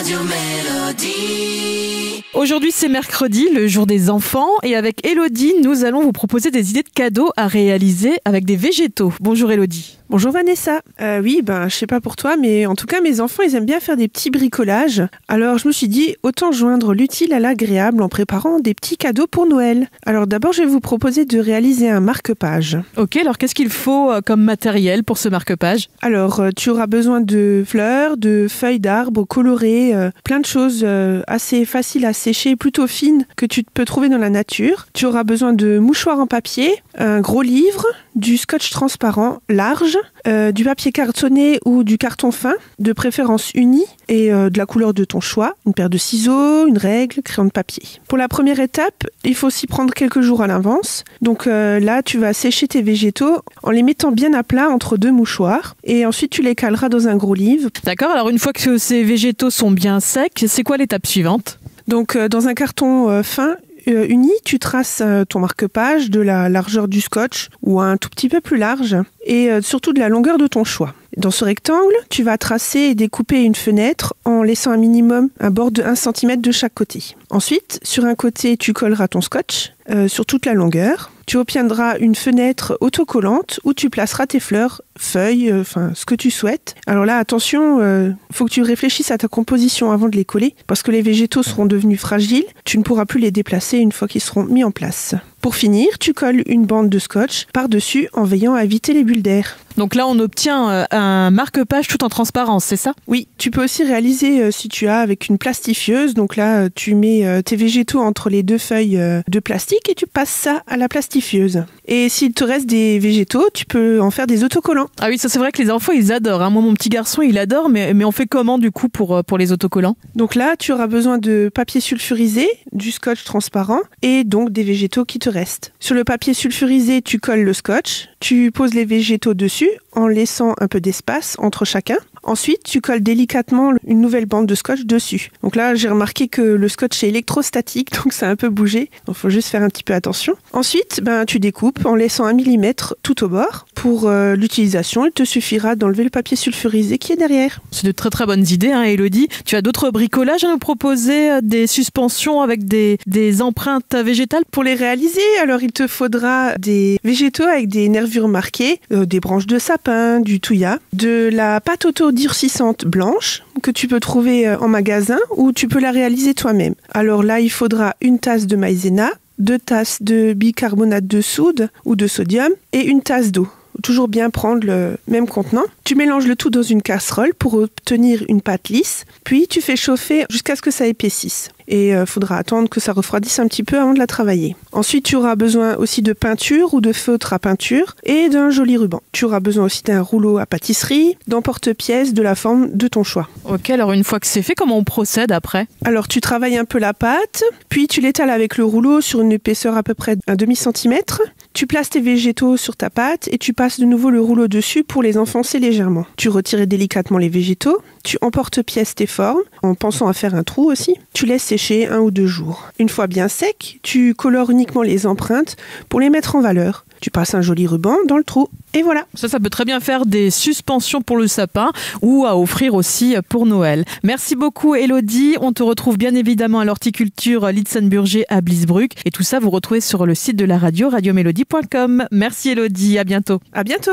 Radio Mélodie. Aujourd'hui, c'est mercredi, le jour des enfants. Et avec Elodie, nous allons vous proposer des idées de cadeaux à réaliser avec des végétaux. Bonjour Elodie. Bonjour Vanessa. Je sais pas pour toi, mais en tout cas, mes enfants, ils aiment bien faire des petits bricolages. Alors, je me suis dit, autant joindre l'utile à l'agréable en préparant des petits cadeaux pour Noël. Alors d'abord, je vais vous proposer de réaliser un marque-page. Ok, alors qu'est-ce qu'il faut comme matériel pour ce marque-page ? Alors, tu auras besoin de fleurs, de feuilles d'arbres colorées, plein de choses assez faciles à sécher, plutôt fines, que tu peux trouver dans la nature. Tu auras besoin de mouchoirs en papier, un gros livre, du scotch transparent large, du papier cartonné ou du carton fin, de préférence uni, et de la couleur de ton choix, une paire de ciseaux, une règle, crayon de papier. Pour la première étape, il faut s'y prendre quelques jours à l'avance. Donc là, tu vas sécher tes végétaux en les mettant bien à plat entre deux mouchoirs, et ensuite tu les caleras dans un gros livre. D'accord, alors une fois que ces végétaux sont bien secs, c'est quoi l'étape suivante ? Donc dans un carton fin, uni, tu traces ton marque-page de la largeur du scotch ou un tout petit peu plus large et surtout de la longueur de ton choix. Dans ce rectangle, tu vas tracer et découper une fenêtre en laissant un minimum un bord de 1 cm de chaque côté. Ensuite, sur un côté, tu colleras ton scotch sur toute la longueur. Tu obtiendras une fenêtre autocollante où tu placeras tes fleurs, feuilles, ce que tu souhaites. Alors là, attention, faut que tu réfléchisses à ta composition avant de les coller parce que les végétaux seront devenus fragiles. Tu ne pourras plus les déplacer une fois qu'ils seront mis en place. Pour finir, tu colles une bande de scotch par-dessus en veillant à éviter les bulles d'air. Donc là, on obtient un marque-page tout en transparence, c'est ça ? Oui, tu peux aussi réaliser si tu as avec une plastifieuse. Donc là, tu mets tes végétaux entre les deux feuilles de plastique et tu passes ça à la plastifieuse. Et s'il te reste des végétaux, tu peux en faire des autocollants. Ah oui, ça c'est vrai que les enfants, ils adorent. Moi, mon petit garçon, il adore, mais on fait comment du coup pour les autocollants ? Donc là, tu auras besoin de papier sulfurisé, du scotch transparent et donc des végétaux qui te restent. Sur le papier sulfurisé, tu colles le scotch, tu poses les végétaux dessus en laissant un peu d'espace entre chacun. Ensuite, tu colles délicatement une nouvelle bande de scotch dessus. Donc là, j'ai remarqué que le scotch est électrostatique, donc ça a un peu bougé. Donc il faut juste faire un petit peu attention. Ensuite, tu découpes en laissant 1 mm tout au bord. Pour l'utilisation, il te suffira d'enlever le papier sulfurisé qui est derrière. C'est de très très bonnes idées, Elodie. Tu as d'autres bricolages à nous proposer, des suspensions avec des empreintes végétales ? Pour les réaliser, alors il te faudra des végétaux avec des nervures marquées, des branches de sapin, du thuya, de la pâte auto-durcissante blanche que tu peux trouver en magasin ou tu peux la réaliser toi-même. Alors là, il faudra une tasse de maïzena, 2 tasses de bicarbonate de soude ou de sodium et une tasse d'eau. Toujours bien prendre le même contenant. Tu mélanges le tout dans une casserole pour obtenir une pâte lisse, puis tu fais chauffer jusqu'à ce que ça épaississe. Et faudra attendre que ça refroidisse un petit peu avant de la travailler. Ensuite, tu auras besoin aussi de peinture ou de feutre à peinture et d'un joli ruban. Tu auras besoin aussi d'un rouleau à pâtisserie, d'emporte-pièce de la forme de ton choix. Ok, alors une fois que c'est fait, comment on procède après ? Alors tu travailles un peu la pâte, puis tu l'étales avec le rouleau sur une épaisseur à peu près d'un demi-centimètre. Tu places tes végétaux sur ta pâte et tu passes de nouveau le rouleau dessus pour les enfoncer légèrement. Tu retires délicatement les végétaux, tu emporte-pièces tes formes en pensant à faire un trou aussi. Tu laisses sécher 1 ou 2 jours. Une fois bien sec, tu colores uniquement les empreintes pour les mettre en valeur. Tu passes un joli ruban dans le trou et voilà. Ça peut très bien faire des suspensions pour le sapin ou à offrir aussi pour Noël. Merci beaucoup Elodie. On te retrouve bien évidemment à l'horticulture Litzenburger à Bliesbruck. Et tout ça, vous retrouvez sur le site de la radio, radiomélodie.com. Merci Elodie, à bientôt. À bientôt.